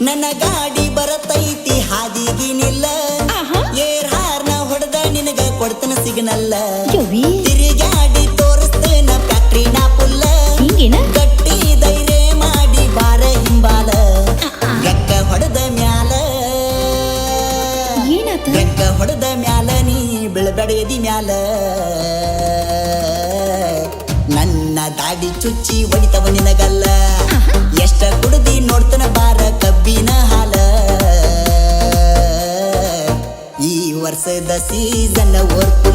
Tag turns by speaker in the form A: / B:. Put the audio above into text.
A: ನನ್ನ ಗಾಡಿ ಬರತೈತಿ ಹಾದಿಗಿನಿಲ್ಲ ಏರ್ ಹಾರ್ನ ಹೊಡೆದ ನಿನಗ ಕೊಡ್ತನ ಸಿಗ್ನಲ್ಲ ತಿರುಗಾಡಿ ತೋರಿಸ್ತೇನ ಫ್ಯಾಕ್ಟ್ರಿನ ಪುಲ್ಲ ಗಟ್ಟಿ ಧೈರ್ಯ ಮಾಡಿ ಬಾರ ಹಿಂಬಾಲ ರೆಕ್ಕ ಹೊಡೆದ ಮ್ಯಾಲ ರೆಕ್ಕ ಹೊಡೆದ ಮ್ಯಾಲ ನೀ ಬೆಳಬೆಡೆದಿ ಮ್ಯಾಲ ನನ್ನ ದಾಡಿ ಚುಚ್ಚಿ ಹೊಡಿತವ ನಿನಗಲ್ಲ ಎಷ್ಟ ಕುಡ್ದಿ ನೋಡ್ತನ ಬಾರ ಕಬ್ಬಿನ ಹಾಲ ಈ ವರ್ಷದ ಸೀಸನ್ ಓರ್ತ